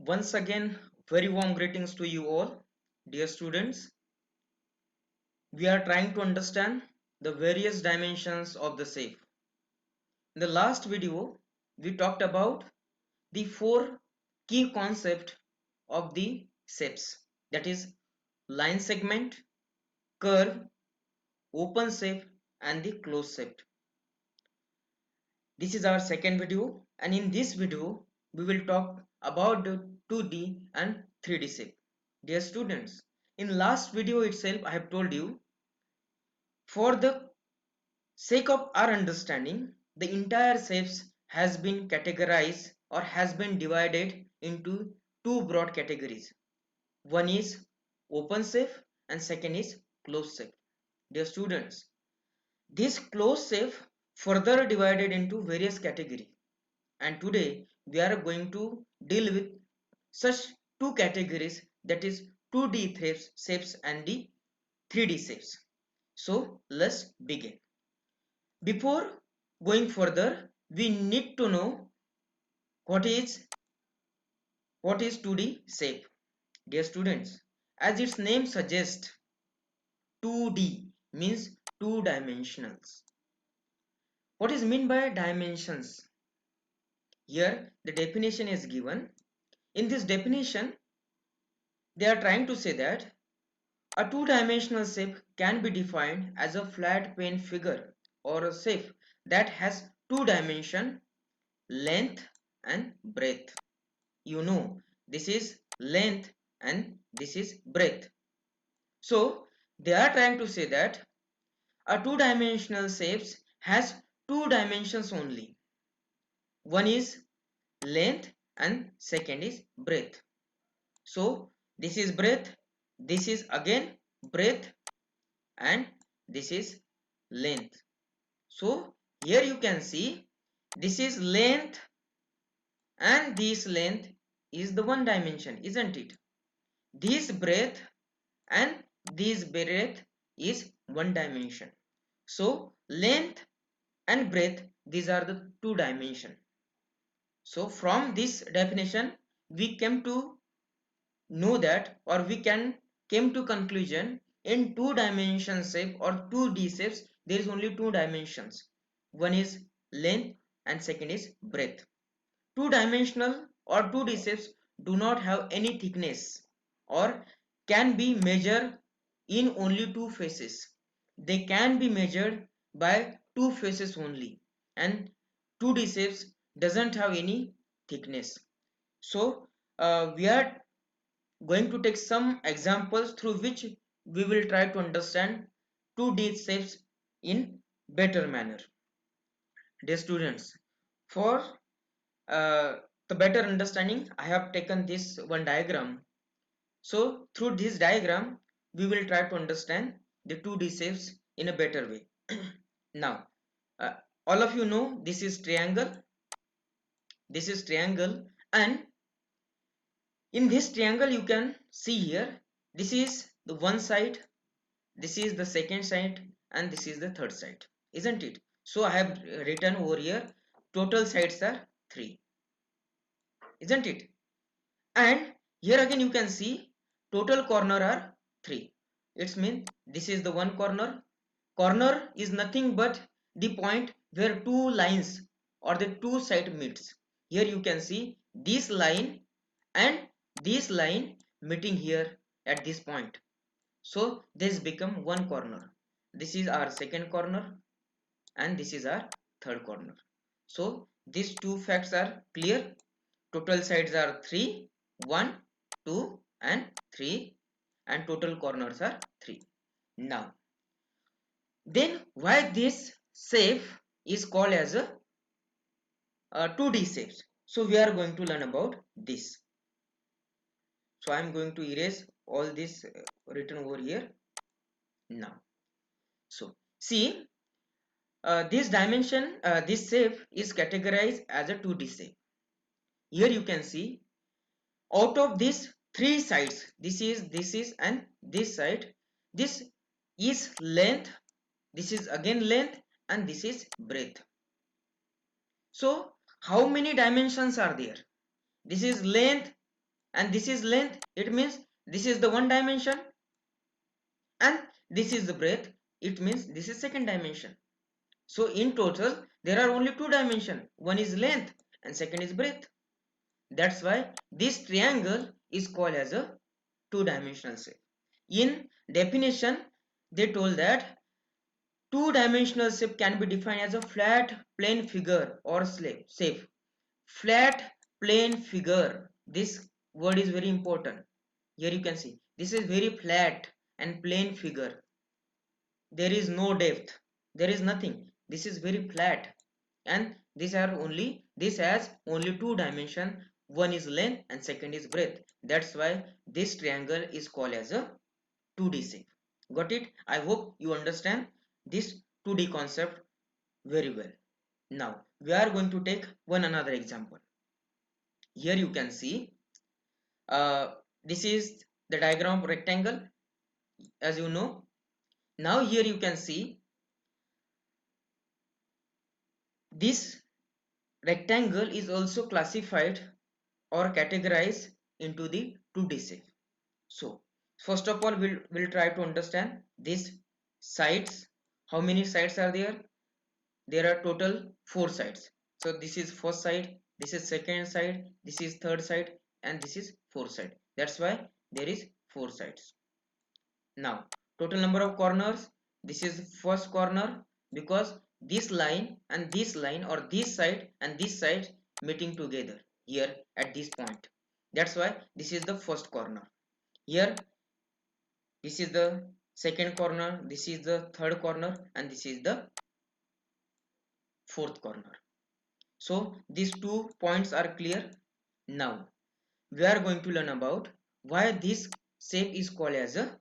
Once again, very warm greetings to you all, dear students. We are trying to understand the various dimensions of the shape. In the last video, we talked about the four key concepts of the shapes, that is line segment, curve, open shape and the closed shape. This is our second video, and in this video we will talk about the 2D and 3D shape. Dear students, in last video itself I have told you, for the sake of our understanding, the entire shapes has been categorized or has been divided into two broad categories. One is open shape and second is closed shape. Dear students, this closed shape further divided into various categories, and today we are going to deal with such two categories, that is 2D shapes and the 3D shapes. So let's begin. Before going further, we need to know what is 2D shape. Dear students, as its name suggests, 2D means two dimensionals. What is meant by dimensions? Here the definition is given. In this definition, they are trying to say that a two-dimensional shape can be defined as a flat plane figure or a shape that has two dimensions, length and breadth. You know, this is length and this is breadth. So they are trying to say that a two-dimensional shape has two dimensions only. One is length and second is breadth. So this is breadth, this is again breadth, and this is length. So here you can see this is length and this length is the one dimension, isn't it? This breadth and this breadth is one dimension. So length and breadth, these are the two dimension. So from this definition we came to know that, or we can came to conclusion, in two dimension shape or 2D shapes there is only two dimensions. One is length and second is breadth. Two dimensional or 2D shapes do not have any thickness or can be measured in only two faces. They can be measured by two faces only, and 2D shapes doesn't have any thickness. So we are going to take some examples through which we will try to understand 2D shapes in better manner. Dear students, for the better understanding, I have taken this one diagram. So through this diagram, we will try to understand the 2D shapes in a better way. Now, uh, all of you know this is triangle. This is triangle, and in this triangle you can see here, this is the one side, this is the second side, and this is the third side, isn't it? So I have written over here total sides are 3, isn't it? And here again you can see total corner are 3. It's mean this is the one corner. Corner is nothing but the point where two lines or the two side meets. Here you can see this line and this line meeting here at this point. So this become one corner. This is our second corner and this is our third corner. So these two facts are clear. Total sides are 3, 1, 2 and 3, and total corners are 3. Now then why this shape is called as a 2D shapes? So we are going to learn about this. So I am going to erase all this written over here now. So see, this shape is categorized as a 2D shape. Here you can see, out of these three sides, this is and this side, this is length, this is again length, and this is breadth. So how many dimensions are there? This is length and this is length, it means this is the one dimension, and this is the breadth, it means this is second dimension. So in total there are only two dimensions, one is length and second is breadth. That's why this triangle is called as a two-dimensional shape. In definition, they told that two-dimensional shape can be defined as a flat plane figure or shape. Flat plane figure. This word is very important. Here you can see this is very flat and plane figure. There is no depth. There is nothing. This is very flat, and this has only two dimension. One is length and second is breadth. That's why this triangle is called as a 2D shape. Got it? I hope you understand this 2D concept very well. Now we are going to take one another example. Here you can see uh, this is the diagram of rectangle, as you know. Now here you can see this rectangle is also classified or categorized into the 2D shape. So first of all we'll try to understand these sides. How many sides are there? There are total four sides. So this is first side, this is second side, this is third side, and this is fourth side. That's why there is four sides. Now total number of corners, this is first corner, because this line and this line, or this side and this side, meeting together here at this point. That's why this is the first corner. Here this is the second corner, this is the third corner, and this is the fourth corner. So these 2 points are clear. Now we are going to learn about why this shape is called as a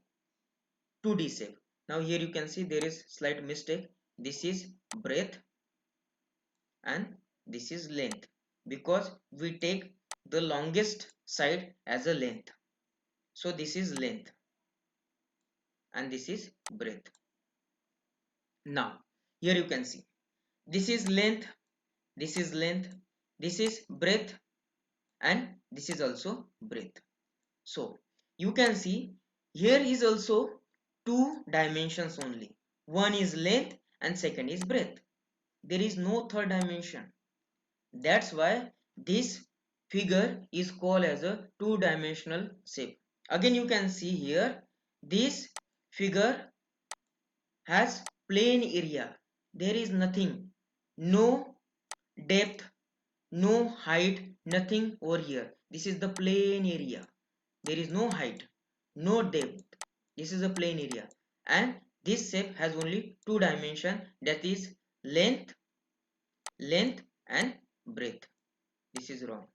2D shape. Now here you can see there is slight mistake. This is breadth and this is length, because we take the longest side as a length. So this is length and this is breadth. Now here you can see this is length, this is length, this is breadth, and this is also breadth. So you can see here is also two dimensions only. One is length and second is breadth. There is no third dimension. That's why this figure is called as a two-dimensional shape. Again you can see here this figure has plane area. There is nothing, no depth, no height, nothing over here. This is the plane area. There is no height, no depth. This is a plane area, and this shape has only two dimension, that is length and breadth. This is wrong.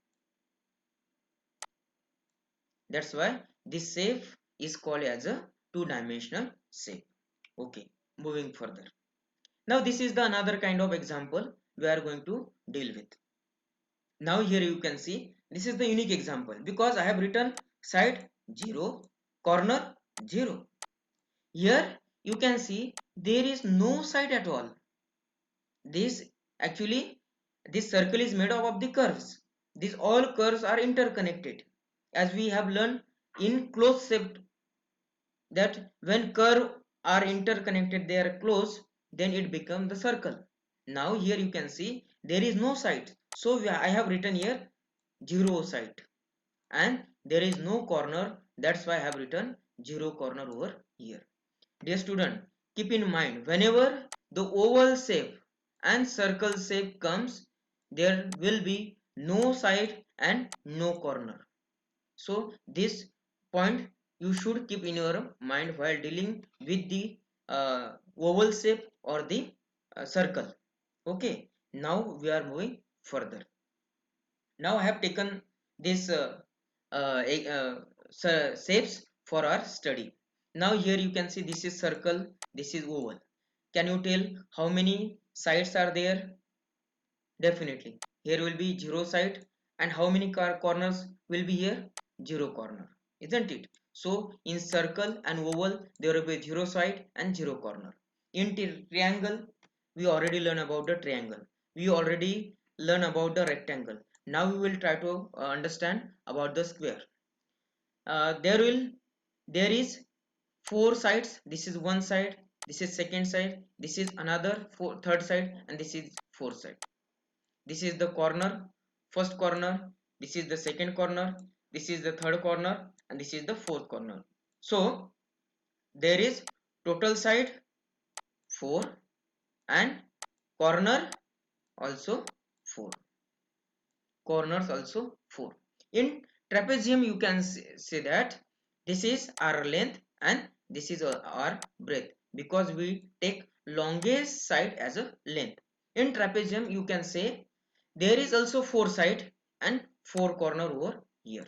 That's why this shape is called as a two-dimensional shape. Okay, moving further. Now this is the another kind of example we are going to deal with. Now here you can see this is the unique example, because I have written side 0, corner 0. Here you can see there is no side at all. This actually, this circle is made up of the curves. These all curves are interconnected, as we have learned in closed shape, that when curve are interconnected, they are close, then it becomes the circle. Now here you can see there is no side, so I have written here 0 side, and there is no corner, that's why I have written 0 corner over here. Dear student, keep in mind whenever the oval shape and circle shape comes, there will be no side and no corner. So this point you should keep in your mind while dealing with the oval shape or the circle. Okay, now we are moving further. Now I have taken this shapes for our study. Now here you can see this is circle, this is oval. Can you tell how many sides are there? Definitely. Here will be 0 side, and how many corners will be here? 0 corner, isn't it? So in circle and oval there will be 0 side and 0 corner. In triangle we already learn about the triangle. We already learn about the rectangle. Now we will try to understand about the square. there is four sides. This is one side, this is second side, this is another third side, and this is fourth side. This is the corner, first corner, this is the second corner, this is the third corner, and this is the fourth corner. So there is total side 4 and corner also 4, corners also 4. In trapezium you can say that this is our length and this is our breadth, because we take longest side as a length. In trapezium you can say there is also 4 side and 4 corner over here.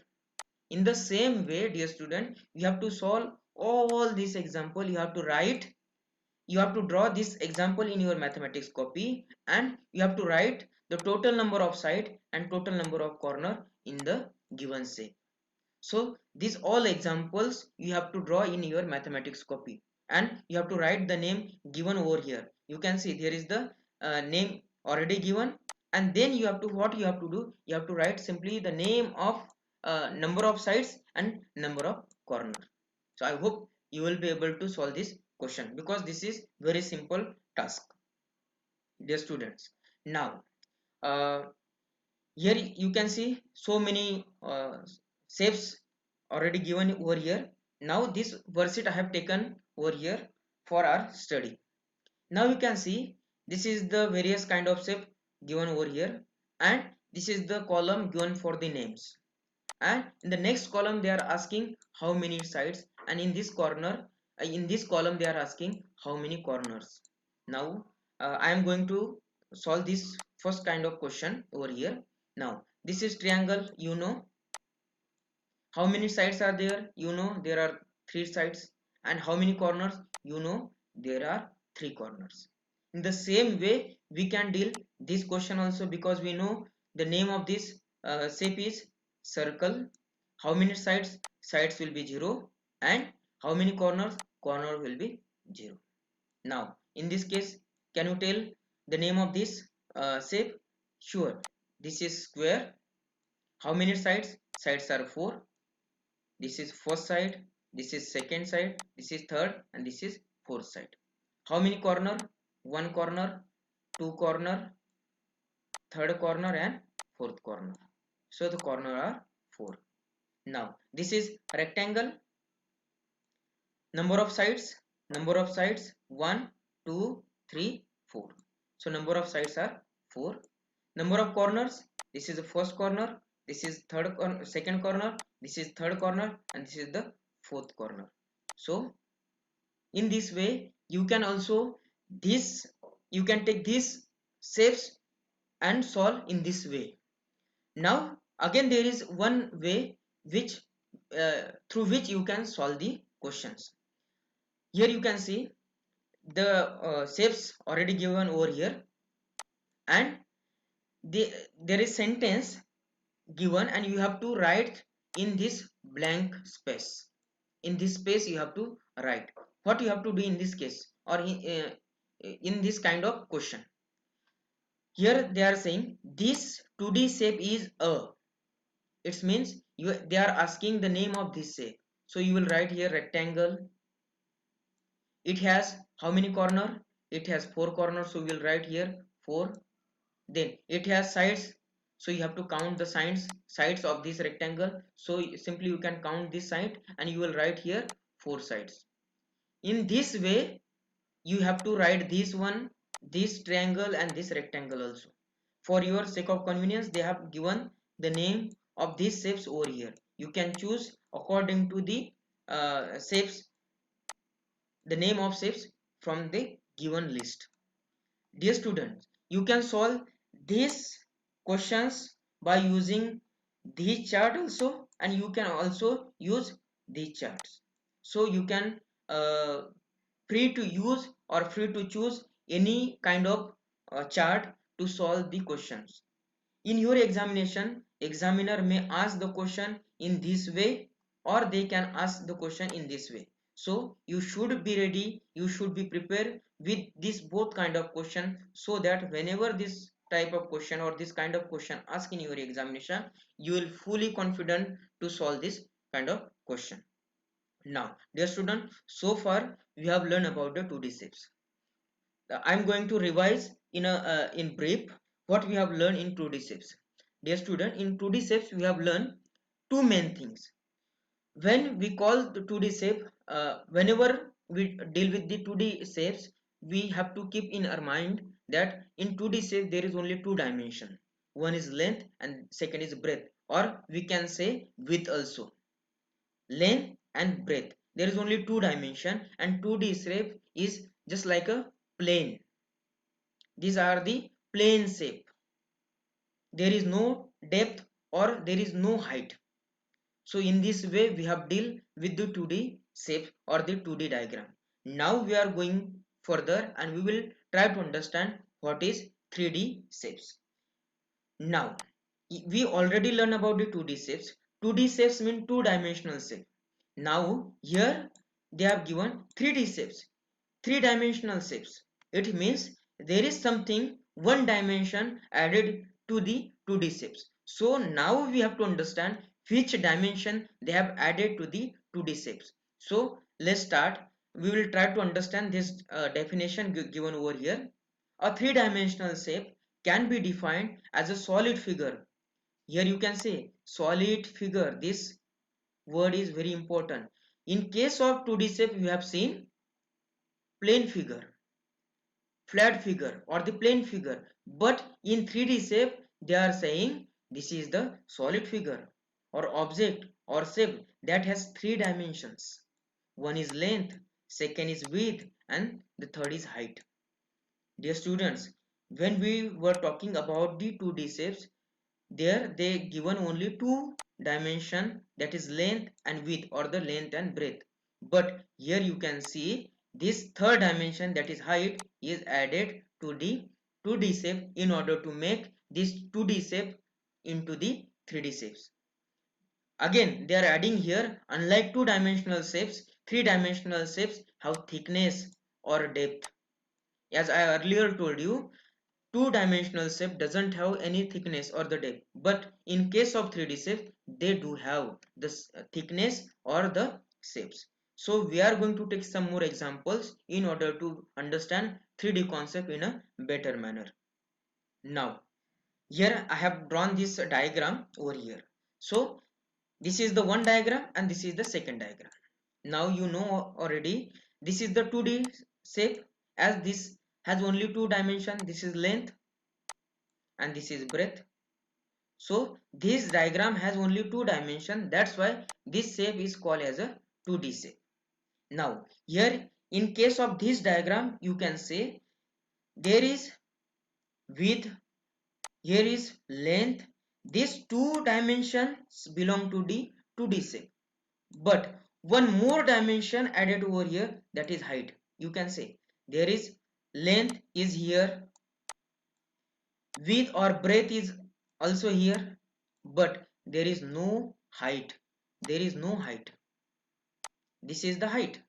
In the same way, dear student, you have to solve all these example. You have to draw this example in your mathematics copy, and you have to write the total number of side and total number of corner in the given shape. So these all examples you have to draw in your mathematics copy, and you have to write the name given over here. You can see there is the name already given, and then you have to, what you have to do, you have to write simply the name of number of sides and number of corner. So I hope you will be able to solve this question, because this is very simple task, dear students. Now uh, here you can see so many shapes already given over here. Now this worksheet I have taken over here for our study. Now you can see this is the various kind of shape given over here, and this is the column given for the names, and in the next column they are asking how many sides, and in this corner in this column they are asking how many corners. Now I am going to solve this first kind of question over here. Now this is triangle, you know. How many sides are there? You know there are 3 sides. And how many corners? You know there are 3 corners. In the same way we can deal this question also, because we know the name of this shape is circle. How many sides? Sides will be 0. And how many corners? Corner will be 0. Now in this case, can you tell the name of this shape? Sure, this is square. How many sides? Sides are 4. This is first side, this is second side, this is third, and this is fourth side. How many corner? One corner, two corner, third corner, and fourth corner. So the corner are 4. Now this is rectangle. Number of sides, 1, 2, 3, 4. So number of sides are 4. Number of corners, this is the first corner, this is third corner, second corner, this is third corner, and this is the fourth corner. So in this way you can also this you can take these shapes and solve in this way. Now again there is one way which through which you can solve the questions. Here you can see the shapes already given over here, and there is sentence given, and you have to write in this blank space. In this space you have to write what you have to do in this case, or in this kind of question. Here they are saying this 2D shape is a, it means they are asking the name of this shape. So you will write here rectangle. It has how many corner? It has 4 corners, so we will write here 4. Then it has sides, so you have to count the sides of this rectangle. So simply you can count this side, and you will write here 4 sides. In this way you have to write this one, this triangle, and this rectangle also. For your sake of convenience, they have given the name of these shapes over here. You can choose according to the shapes, the name of shapes from the given list. Dear students, you can solve these questions by using these chart also, and you can also use these charts. So you can free to use or free to choose any kind of chart to solve the questions. In your examination, examiner may ask the question in this way, or they can ask the question in this way. So you should be ready, you should be prepared with this both kind of question, so that whenever this type of question or this kind of question asked in your examination, you will fully confident to solve this kind of question. Now, dear student, so far we have learned about the 2D shapes. I'm going to revise in brief what we have learned in 2D shapes. Dear student, in 2D shapes we have learned two main things. When we call the 2D shape, whenever we deal with the 2D shapes, we have to keep in our mind that in 2D shape there is only two dimension. One is length and second is breadth, or we can say width also. Length and breadth. There is only two dimension, and 2D shape is just like a plane. These are the plane shape. There is no depth or there is no height. So in this way we have deal with the 2D shape or the 2D diagram. Now we are going further and we will try to understand what is 3D shapes. Now we already learned about the 2D shapes. 2D shapes mean two-dimensional shape. Now here they have given 3D shapes, three-dimensional shapes. It means there is something one dimension added to the 2D shapes. So now we have to understand which dimension they have added to the 2D shapes. So let's start. We will try to understand this definition given over here. A three-dimensional shape can be defined as a solid figure. Here you can say solid figure. This word is very important. In case of 2D shape, we have seen plane figure, flat figure or the plane figure, but in 3D shape they are saying this is the solid figure or object or shape that has three dimensions. One is length, second is width, and the third is height. Dear students, when we were talking about the 2D shapes, there they given only two dimension, that is length and width or the length and breadth. But here you can see this third dimension, that is height, is added to the 2D shape in order to make this 2D shape into the 3D shapes. Again they are adding here, unlike two dimensional shapes, three dimensional shapes have thickness or depth. As I earlier told you, two-dimensional shape doesn't have any thickness or the depth, but in case of 3D shape they do have the thickness or the shapes. So we are going to take some more examples in order to understand 3D concept in a better manner. Now here I have drawn this diagram over here. So this is the one diagram and this is the second diagram. Now you know already this is the 2D shape, as this has only two dimension. This is length and this is breadth. So this diagram has only two dimensions. That's why this shape is called as a 2D shape. Now here in case of this diagram you can say there is width, here is length. These two dimensions belong to the 2D shape. But one more dimension added over here, that is height. You can say there is length is here, width or breadth is also here, but there is no height. There is no height. This is the height.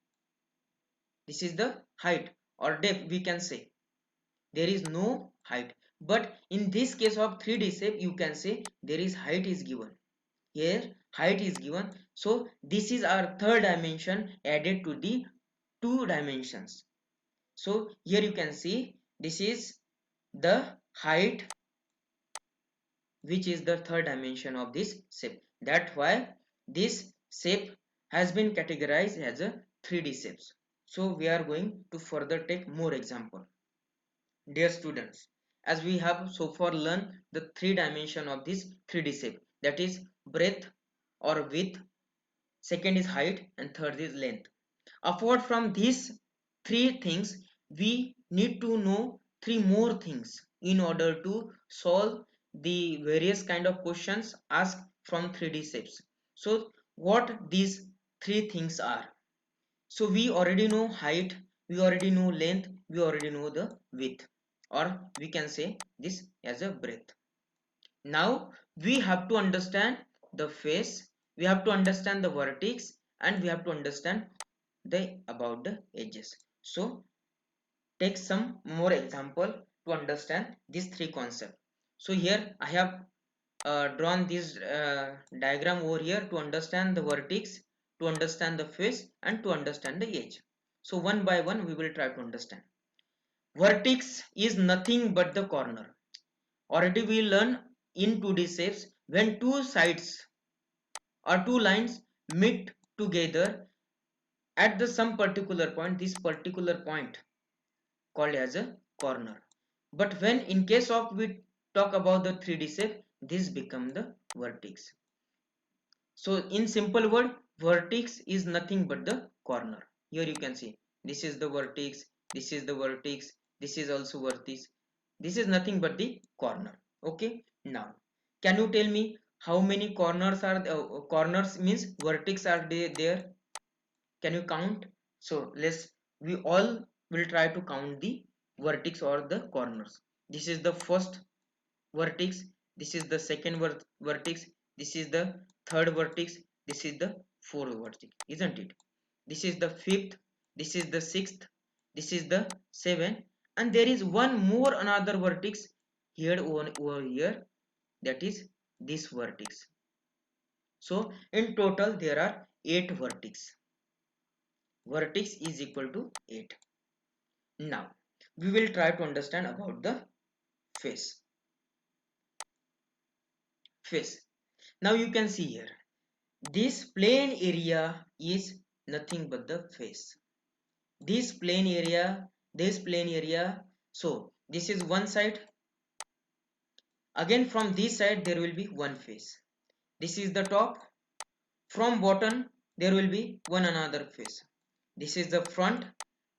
This is the height or depth, we can say. There is no height. But in this case of 3D shape, you can say there is height is given. Here height is given. So this is our third dimension added to the two dimensions. So here you can see this is the height, which is the third dimension of this shape. That's why this shape has been categorized as a 3D shapes. So we are going to further take more example. Dear students, as we have so far learned the three dimension of this 3D shape, that is breadth or width, second is height, and third is length. Apart from these three things, we need to know three more things in order to solve the various kind of questions asked from 3D shapes. So what these three things are? So we already know height, we already know length, we already know the width, or we can say this as a breadth. Now we have to understand the face, we have to understand the vertex, and we have to understand the about the edges. So take some more example to understand these three concepts. So here I have drawn this diagram over here to understand the vertex, to understand the face, and to understand the edge. So one by one we will try to understand. Vertex is nothing but the corner. Already we learn in 2D shapes, when two sides or two lines meet together at the some particular point, this particular point called as a corner. But when in case of we talk about the 3D shape, this become the vertex. So in simple word, vertex is nothing but the corner. Here you can see this is the vertex, this is the vertex, this is also vertex. This is nothing but the corner. Okay. Now, can you tell me how many corners are corners means vertex are they there? Can you count? So we all will try to count the vertex or the corners. This is the first vertex, this is the second vertex, this is the third vertex, this is the fourth vertex, isn't it? This is the fifth, this is the sixth, this is the seventh, and there is one more another vertex here over here, that is this vertex. So in total there are 8 vertex. Vertex is equal to 8. Now we will try to understand about the face. Face. Now you can see here, this plane area is nothing but the face. This plane area, this plane area. So this is one side. Again from this side there will be one face. This is the top. From bottom there will be one another face. This is the front.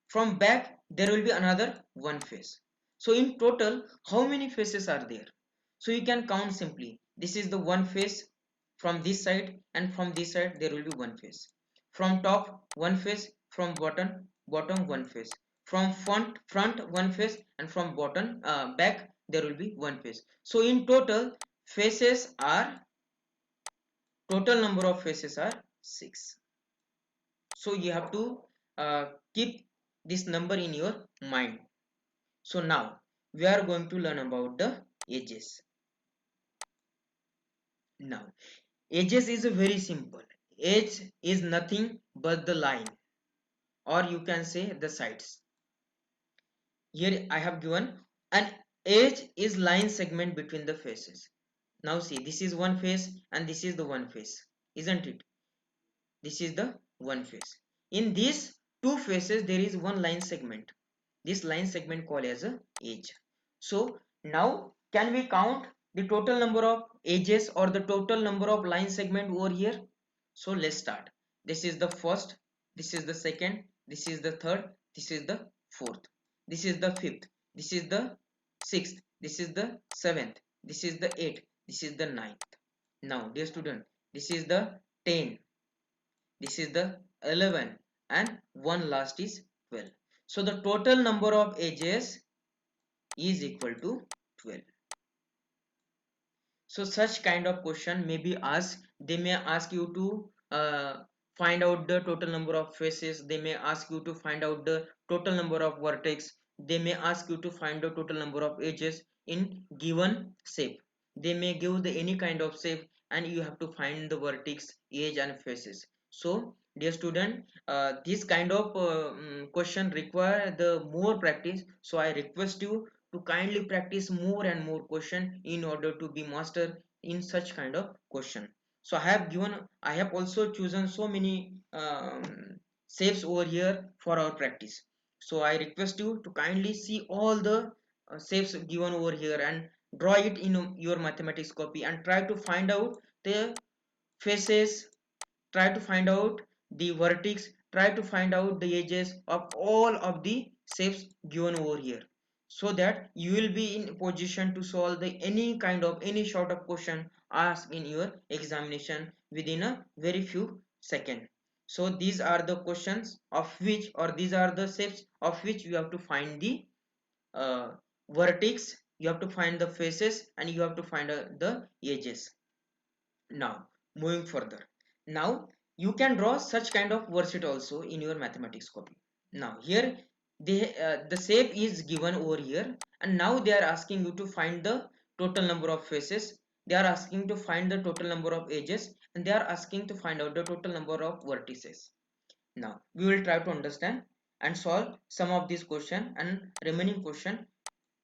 From back there will be another one face. So in total how many faces are there? So you can count simply. This is the one face from this side, and from this side there will be one face. From top one face, from bottom one face. From front one face, and from bottom back there will be one face. So in total number of faces are 6. So you have to keep this number in your mind. So now we are going to learn about the edges. Now edges is very simple. Edge is nothing but the line, or you can say the sides. Here I have given an edge is line segment between the faces. Now see, this is one face and this is the one face, isn't it? This is the one face. In these two faces there is one line segment. This line segment called as a edge. So now can we count the total number of edges or the total number of line segment over here? So let's start. This is the first, this is the second, this is the third, this is the fourth, this is the fifth, this is the sixth, this is the seventh, this is the eighth, this is the ninth. Now dear student, this is the 10, this is the 11, and one last is 12. So the total number of edges is equal to 12. So such kind of question may be asked. They may ask you to find out the total number of faces. They may ask you to find out the total number of vertex. They may ask you to find the total number of edges in given shape. They may give the any kind of shape and you have to find the vertex, edge and faces. So dear student, this kind of question require the more practice. So I request you to kindly practice more and more question in order to be master in such kind of question. So I have also chosen so many shapes over here for our practice. So I request you to kindly see all the shapes given over here and draw it in your mathematics copy and try to find out the faces, try to find out the vertex, try to find out the edges of all of the shapes given over here, so that you will be in position to solve the any sort of question asked in your examination within a very few seconds. So these are the questions of which, or these are the shapes of which you have to find the uh, vertex, you have to find the faces, and you have to find the edges. Now moving further, now you can draw such kind of worksheet also in your mathematics copy. Now here the shape is given over here, and now they are asking you to find the total number of faces. they are asking to find the total number of edges, and they are asking to find out the total number of vertices. Now we will try to understand and solve some of these question, and remaining question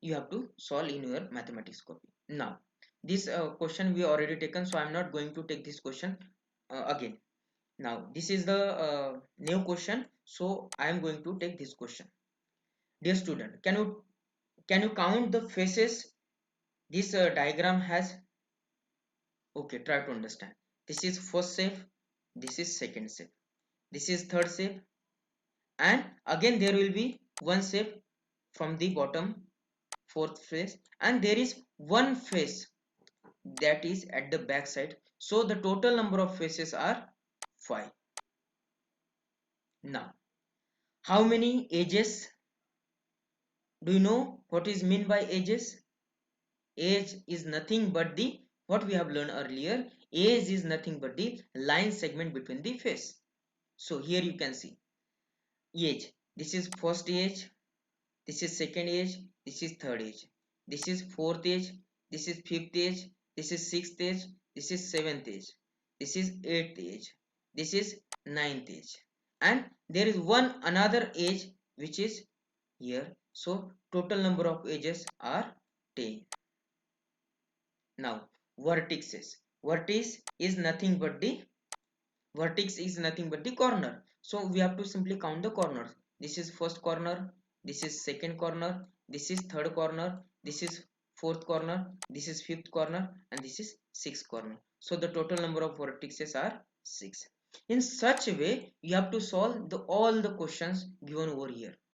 you have to solve in your mathematics copy. Now this question we already taken, so I am not going to take this question again. Now this is the new question, so I am going to take this question. Dear student, can you count the faces this diagram has? Okay, try to understand. This is first shape, this is second shape, this is third shape, and again there will be one shape from the bottom, fourth face, and there is one face that is at the back side, so the total number of faces are 5. Now how many edges? Do you know what is mean by edges? Edge is nothing but the, what we have learned earlier, edge is nothing but the line segment between the face. So here you can see edge, this is first edge, this is second edge, this is third edge, this is fourth edge, this is fifth edge, this is sixth edge, this is seventh edge, this is eighth edge, this is ninth edge, and there is one another edge which is here, so total number of edges are 10. Now vertices, vertex is nothing but the, vertex is nothing but the corner, so we have to simply count the corners. This is first corner, this is second corner, this is third corner, this is fourth corner, this is fifth corner, and this is sixth corner, so the total number of vertices are 6. In such a way you have to solve all the questions given over here.